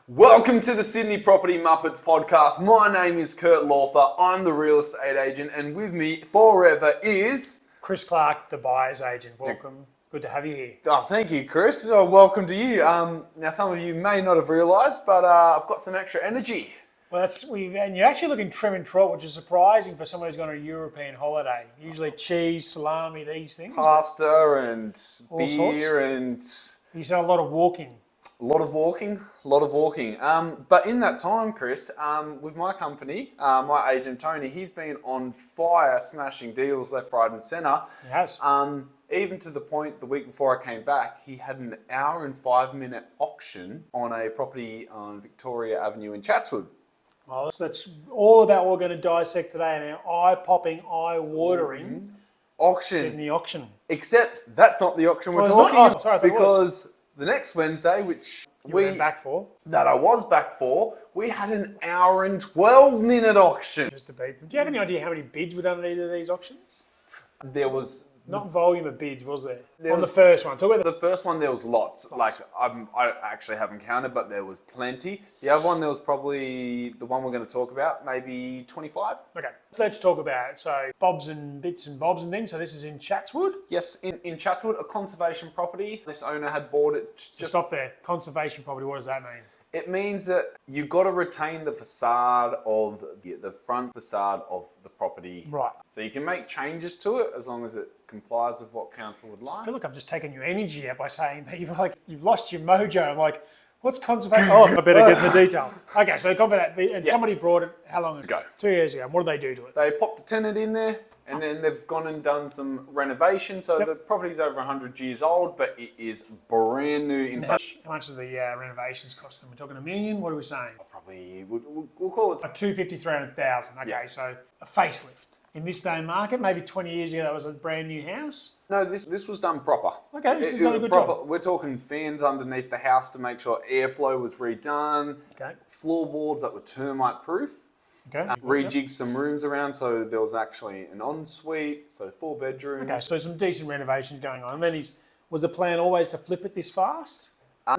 Welcome to the Sydney Property Muppets podcast. My name is Kurt Lawther. I'm the real estate agent, and with me forever is Chris Clark, the buyer's agent. Welcome. Good to have you here. Oh, thank you, Chris. Oh, welcome to you. Now, some of you may not have realised, but I've got some extra energy. Well, and you're actually looking trim and trot, which is surprising for someone who's gone on a European holiday. Usually cheese, salami, these things. Pasta and All beer sorts. and You've done a lot of walking. a lot of walking. But in that time, Chris, with my company, my agent Tony, he's been on fire, smashing deals left, right, and centre. He has. Even to the point, the week before I came back, he had an hour and 5 minute auction on a property on Victoria Avenue in Chatswood. Well, that's all about what we're going to dissect today in our eye-popping, eye-watering Auction. Sydney auction. Except that's not the auction we're it's not? talking Oh, about. sorry, I thought it Because the next Wednesday, which You went back for, that I was back for, we had an hour and 12 minute auction. just to beat them. Do you have any idea how many bids were done at either of these auctions? There was Not volume of bids, was there? There On was- the first one. Talk about the first one. There was lots. Like I actually haven't counted, but there was plenty. The other one, there was probably the one we're going to talk about, maybe 25. Okay, so let's talk about it. So bobs and bits and bobs and things. So this is in Chatswood. Yes, in Chatswood, a conservation property. This owner had bought it. Just stop there. Conservation property. What does that mean? It means that you've got to retain the facade of the front facade of the property. Right. So you can make changes to it as long as it complies with what council would I like. feel like I've just taken your energy out by saying that you've lost your mojo. I'm like, what's conservation? Oh, I better get in the detail. Okay, so and somebody brought it. How long ago? 2 years ago. What did they do to it? They popped a tenant in there, and then they've gone and done some renovation. So the property's over 100 years old, but it is brand new inside. How much does the renovations cost them? We're talking $1 million. What are we saying? Probably we'll call it. 250, 300,000. Okay, Yeah. so a facelift. In this day and market, maybe 20 years ago, that was a brand new house. No, this was done proper. Okay, this is done a good job. We're talking fans underneath the house to make sure airflow was redone. Okay. Floorboards that were termite proof. Okay. Rejigged some rooms around, so there was actually an ensuite, so 4 bedroom. Okay, so some decent renovations going on. And then was the plan always to flip it this fast?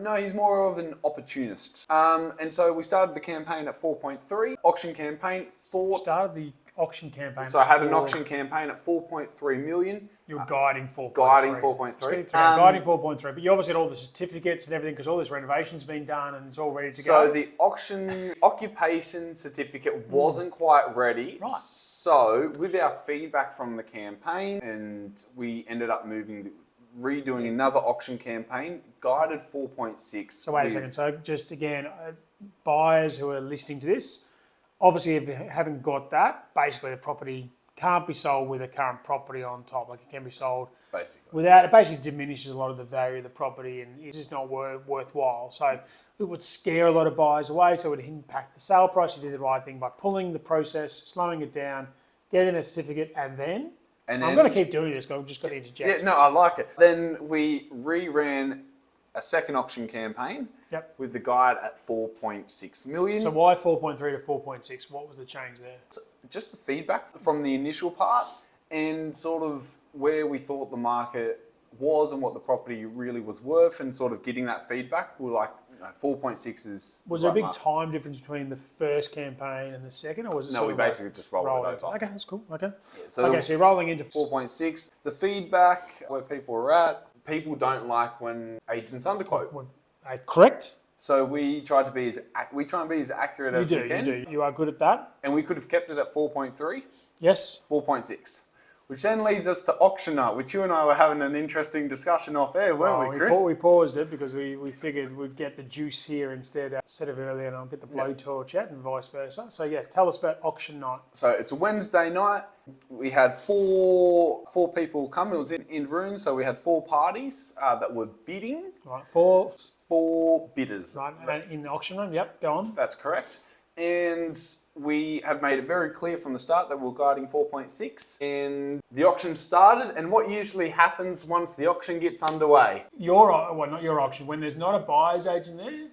No, he's more of an opportunist. And so we started the campaign at 4.3. Auction campaign, Started the auction campaign. So I had an auction campaign at 4.3 million. You're guiding 4.3. Guiding 4.3. Guiding 4.3, but you obviously had all the certificates and everything because all this renovation's been done and it's all ready to go. So the auction occupation certificate wasn't quite ready. Right. So with our feedback from the campaign, and we ended up redoing another auction campaign, guided 4.6. So wait a second. So just again, buyers who are listening to this, obviously if you haven't got that, basically the property can't be sold with a current property on top. Like it can be sold Basically. without, it basically diminishes a lot of the value of the property and it's just not worthwhile. So it would scare a lot of buyers away, so it would impact the sale price. You did the right thing by pulling the process, slowing it down, getting that certificate, and then I'm going to keep doing this because I've just got to interject. Yeah, no, I like it. Then we re-ran a second auction campaign with the guide at 4.6 million. So why 4.3 to 4.6? What was the change there? Just the feedback from the initial part and sort of where we thought the market was and what the property really was worth, and sort of getting that feedback. We're like, 4.6 is. Was there a big time difference between the first campaign and the second, or was it? No, we basically just rolled it over. Okay, that's cool. Okay. So you're rolling into 4.6. The feedback where people are at. People don't like when agents underquote. Correct. So we try and be as accurate as we can. You do. You are good at that. And we could have kept it at 4.3. Yes. 4.6. Which then leads us to auction night, which you and I were having an interesting discussion off air, weren't we, Chris? We paused it because we figured we'd get the juice here instead of earlier, and I'll get the blowtorch out and vice versa. So yeah, tell us about auction night. So it's a Wednesday night. We had four people come. It was in rooms, so we had 4 parties that were bidding. Right, 4 bidders. Right, in the auction room. Yep, go on. That's correct. And we had made it very clear from the start that we were guiding 4.6. And the auction started, and what usually happens once the auction gets underway? Not your auction. When there's not a buyer's agent there,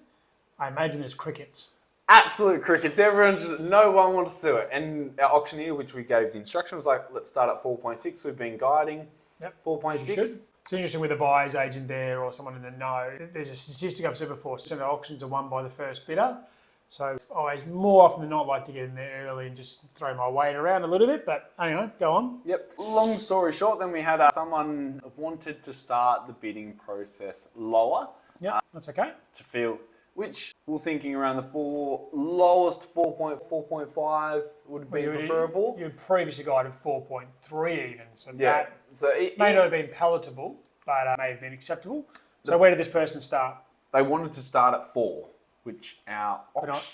I imagine there's crickets. Absolute crickets. No one wants to do it. And our auctioneer, which we gave the instruction, was like, let's start at 4.6. We've been guiding 4.6. It's interesting with a buyer's agent there or someone in the know. There's a statistic I've said before, some auctions are won by the first bidder. So I always, more often than not, like to get in there early and just throw my weight around a little bit. But anyway, go on. Yep. Long story short, then we had someone wanted to start the bidding process lower Yeah, that's okay. to feel, which we're thinking around the lowest 4.5 would be preferable. You previously guided 4.3 even, so Yeah. that So it may not have been palatable, but may have been acceptable. So where did this person start? they wanted to start at 4, which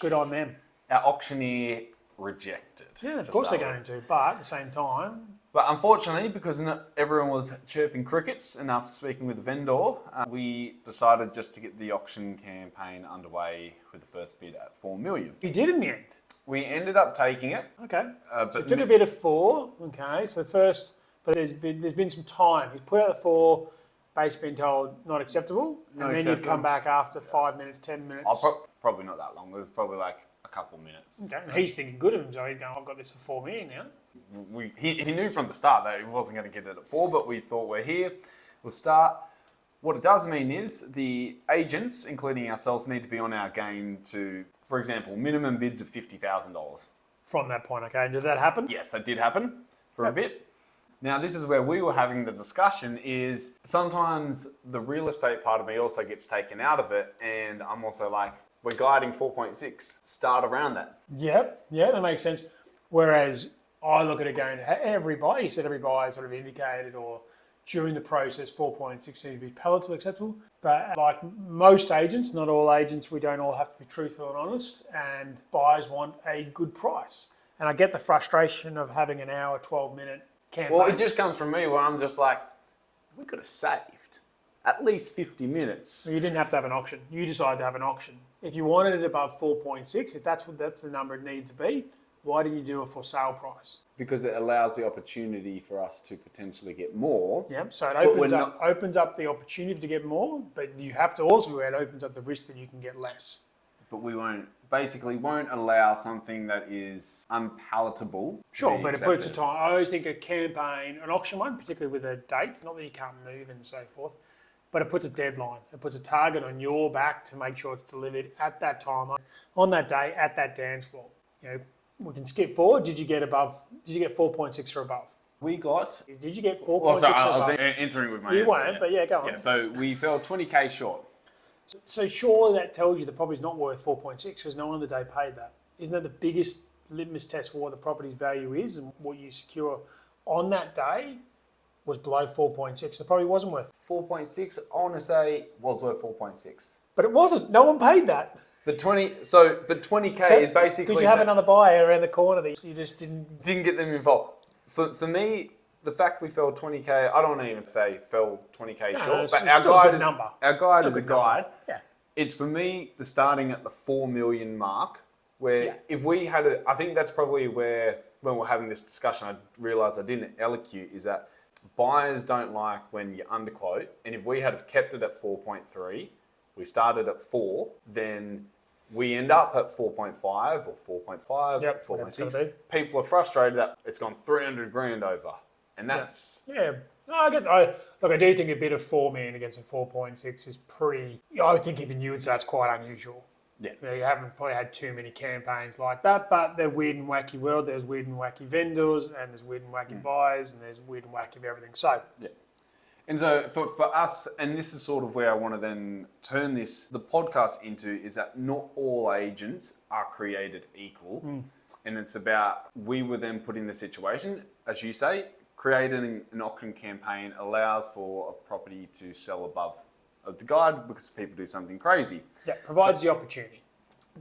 Good on them. our auctioneer rejected. Yeah, of to course they're start going with. to, but at the same time, But unfortunately, because not everyone was chirping crickets, and after speaking with the vendor, we decided just to get the auction campaign underway with the first bid at 4 million. you did in the end. We ended up taking it. Okay. But So it took a bit of 4. Okay, so first, but there's been some time. He's put out the 4, basically been told not acceptable, and then you've come back after 5 minutes, 10 minutes. Probably not that long. It was probably like a couple minutes. Okay, and he's thinking good of him, so he's going, I've got this for 4 million now. He knew from the start that he wasn't going to get it at 4, but we thought we're here, we'll start. What it does mean is the agents, including ourselves, need to be on our game to, for example, minimum bids of $50,000. From that point, okay, did that happen? Yes, that did happen for a bit. Now, this is where we were having the discussion is sometimes the real estate part of me also gets taken out of it, and I'm also like, we're guiding 4.6, start around that. Yep, yeah, that makes sense. Whereas I look at it going, every buyer, you said every buyer sort of indicated or during the process 4.6 seems to be palatable, acceptable. But like most agents, not all agents, we don't all have to be truthful and honest, and buyers want a good price. And I get the frustration of having an hour, 12-minute campaign. Well, it just comes from me where I'm just like, we could have saved at least 50 minutes. You didn't have to have an auction. You decided to have an auction. If you wanted it above 4.6, if that's the number it needed to be, why didn't you do a for sale price? Because it allows the opportunity for us to potentially get more. Yep. So it But opens up the opportunity to get more, but you have to also be aware it opens up the risk that you can get less. But we won't allow something that is unpalatable. Sure, but it puts a time. I always think a campaign, an auction one, particularly with a date, not that you can't move and so forth, but it puts a deadline. It puts a target on your back to make sure it's delivered at that time, on that day, at that dance floor. You know, we can skip forward. Did you get 4.6 or above? We got. Did you get 4.6 Well, sorry, or I above? was answering with my You answer. won't, but yeah, go on. Yeah, so we fell 20k short. So surely that tells you the property's not worth 4.6 because no one on the day paid that. Isn't that the biggest litmus test for what the property's value is and what you secure on that day was below 4.6? The property wasn't worth. 4.6, I want to say, was worth 4.6. But it wasn't. No one paid that. But 20k is basically. Did you have another buyer around the corner that you just didn't? Didn't get them involved. For me, the fact we fell 20k, I don't want to even say fell 20k No, short, it's but still a good number. Our guide Still is a a good number. guide. Yeah. It's for me the starting at the 4 million mark, where Yeah. if we had I think that's probably where when we're having this discussion, I realised I didn't elocute is that buyers don't like when you underquote, and if we had have kept it at 4.3, we started at 4, then we end up at 4.5 or 4.5, Yep, whatever it's 4.6. gonna be. People are frustrated that it's gone 300 grand over, and that's Yeah. No, I do think a bit of 4 million against a 4.6 is pretty. I would think even you would say that's quite unusual. yeah. You know, you haven't probably had too many campaigns like that, but they're weird and wacky world. There's weird and wacky vendors, and there's weird and wacky buyers, and there's weird and wacky of everything. So, Yeah. And so for us, and this is sort of where I want to then turn the podcast into, is that not all agents are created equal. And it's about, we were then put in the situation, as you say, creating an auction campaign allows for a property to sell above of the guide because people do something crazy. yeah, provides the opportunity.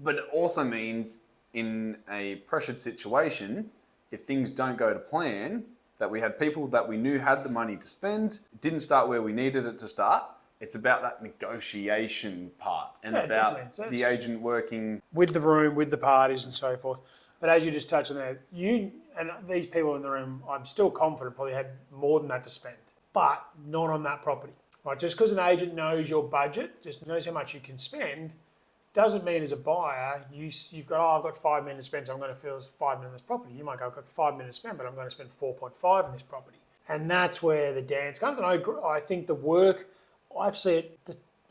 But it also means in a pressured situation, if things don't go to plan, that we had people that we knew had the money to spend, it didn't start where we needed it to start. It's about that negotiation part and Yeah, about definitely. So the agent working. With the room, with the parties, and so forth. But as you just touched on there, you and these people in the room, I'm still confident probably had more than that to spend, but not on that property. Right? Just because an agent knows your budget, just knows how much you can spend, doesn't mean as a buyer you've got I've got 5 minutes to spend, so I'm going to fill 5 minutes on this property. You might go, I've got 5 minutes to spend, but I'm going to spend 4.5 on this property. And that's where the dance comes. And I think the work, I've seen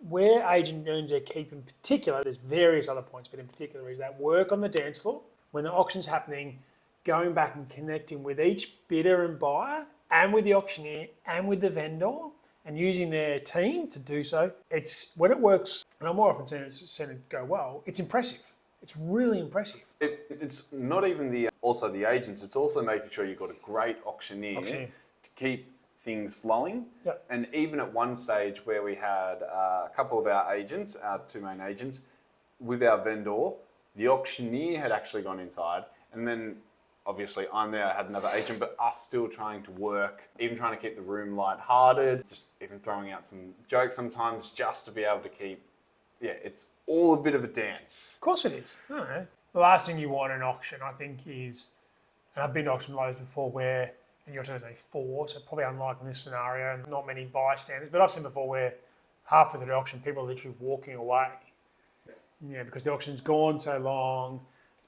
where agent earns their keep in particular, there's various other points, but in particular is that work on the dance floor, when the auction's happening, going back and connecting with each bidder and buyer and with the auctioneer and with the vendor and using their team to do so. It's when it works, and I'm more often seen it go well, it's impressive. It's really impressive. It's not even also the agents, it's also making sure you've got a great auctioneer. To keep things flowing. Yep. And even at one stage where we had a couple of our agents, our two main agents, with our vendor, the auctioneer had actually gone inside, and then obviously I'm there, I had another agent, but us still trying to work, even trying to keep the room light-hearted, just even throwing out some jokes sometimes just to be able to keep, it's all a bit of a dance. Of course it is. I don't know. The last thing you want in an auction, I think, is, and I've been to auction loads before where, and you're talking 4, so probably unlike in this scenario, and not many bystanders, but I've seen before where halfway through the auction, people are literally walking away. Yeah, because the auction's gone so long,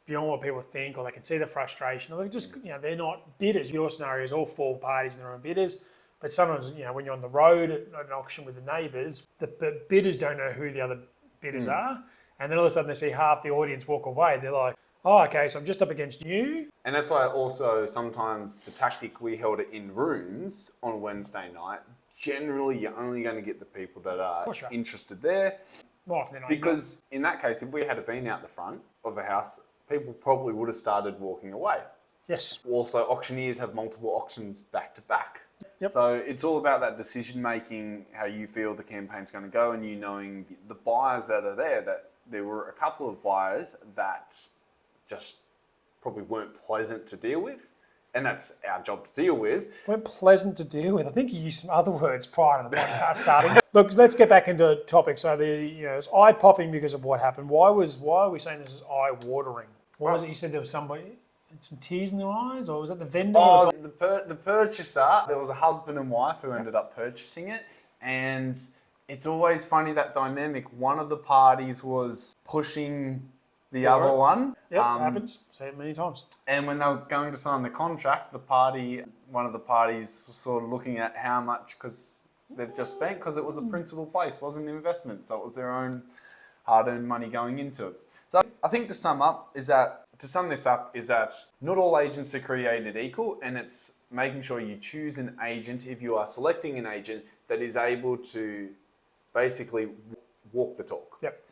beyond what people think, or they can see the frustration, or they're just, they're not bidders. Your scenario is all 4 parties and they're all bidders. But sometimes, when you're on the road at an auction with the neighbours, the bidders don't know who the other bidders are. And then all of a sudden they see half the audience walk away. They're like, oh, okay, so I'm just up against you. And that's why also sometimes the tactic we held it in rooms on Wednesday night, generally you're only going to get the people that are interested there. More often than not. Because in that case, if we had been out the front of the house, people probably would have started walking away. Yes. Also, auctioneers have multiple auctions back to back. Yep. So it's all about that decision making, how you feel the campaign's going to go, and you knowing the buyers that are there. That there were a couple of buyers that just probably weren't pleasant to deal with, and that's our job to deal with. Weren't pleasant to deal with. I think you used some other words prior to the podcast starting. Look, let's get back into the topic. So it's eye popping because of what happened. Why are we saying this is eye watering? What was it you said there was somebody? Some tears in their eyes, or was that the vendor? Oh, the purchaser. There was a husband and wife who ended up purchasing it, and it's always funny, that dynamic. One of the parties was pushing the other one. Yep, happens. Say it many times. And when they were going to sign the contract, one of the parties was sort of looking at how much, because they've just spent, because it was a principal place, wasn't an investment, so it was their own hard-earned money going into it. So I think to sum this up is that not all agents are created equal, and it's making sure you choose an agent, if you are selecting an agent, that is able to basically walk the talk. Yep.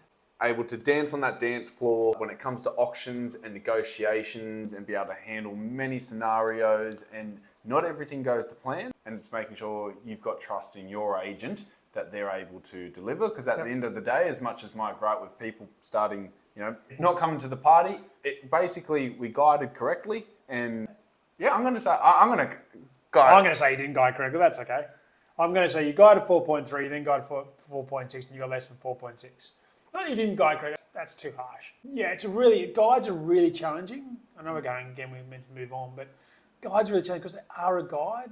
Able to dance on that dance floor when it comes to auctions and negotiations, and be able to handle many scenarios, and not everything goes to plan, and it's making sure you've got trust in your agent that they're able to deliver, because at the end of the day, as much as my gripe with people starting, not coming to the party, we guided correctly, and I'm going to say you didn't guide correctly, that's okay. I'm going to say you guided 4.3, you then guided 4.6, and you got less than 4.6. No, you didn't guide correctly. That's too harsh. Yeah, guides are really challenging. I know we're meant to move on, but guides are really challenging because they are a guide.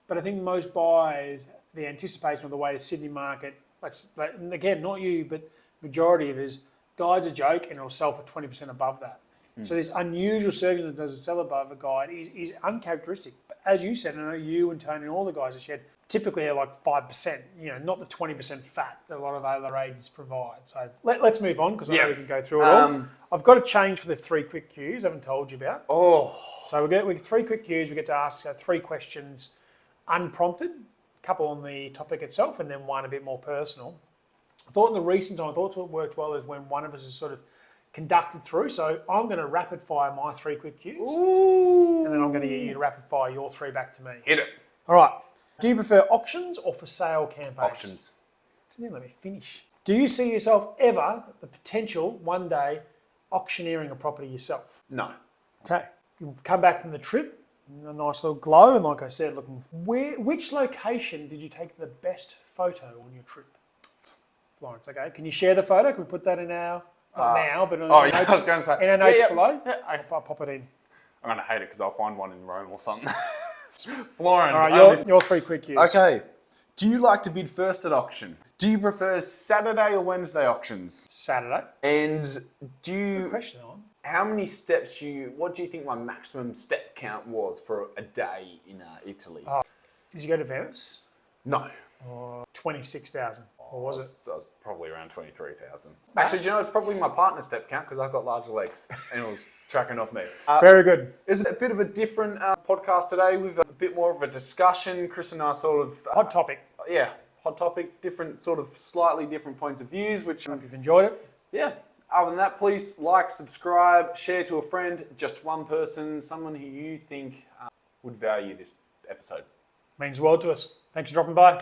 But I think most buyers, the anticipation of the way the Sydney market, and again, not you, but majority of it is, guide's a joke and it'll sell for 20% above that. So this unusual circumstance that doesn't sell above a guide is uncharacteristic. But as you said, I know you and Tony and all the guys at Shed typically are like 5%, not the 20% fat that a lot of other agents provide. So let's move on, because I know we can go through it all. I've got a change for the 3 quick Qs I haven't told you about. So we get 3 quick Qs. We get to ask 3 questions unprompted, a couple on the topic itself, and then one a bit more personal. I thought in the recent time, what worked well is when one of us is sort of conducted through. So I'm going to rapid fire my 3 quick Qs. Ooh. And then I'm going to get you to rapid fire your 3 back to me. Hit it. All right. Do you prefer auctions or for sale campaigns? Auctions. Then let me finish. Do you see yourself ever, the potential, one day, auctioneering a property yourself? No. Okay. You come back from the trip, a nice little glow, and like I said, which location did you take the best photo on your trip? Florence, okay. Can you share the photo? Can we put that in our... Not now, but in our notes, I was going to say, in our notes below? Yeah, I'll pop it in. I'm going to hate it because I'll find one in Rome or something. Florence. All right, your 3 quick Qs. Okay. Do you like to bid first at auction? Do you prefer Saturday or Wednesday auctions? Saturday. And do you... Good question, on. How many steps what do you think my maximum step count was for a day in Italy? Did you go to Venice? No. 26,000. Or was it? I was probably around 23,000. Actually, do you know, it's probably my partner's step count because I've got larger legs and it was tracking off me. Very good. It's a bit of a different podcast today with a bit more of a discussion. Chris and I sort of... Hot topic. yeah, hot topic, different sort of slightly different points of views, which... Hope you've enjoyed it. yeah. Other than that, please like, subscribe, share to a friend, just one person, someone who you think would value this episode. Means the world to us. Thanks for dropping by.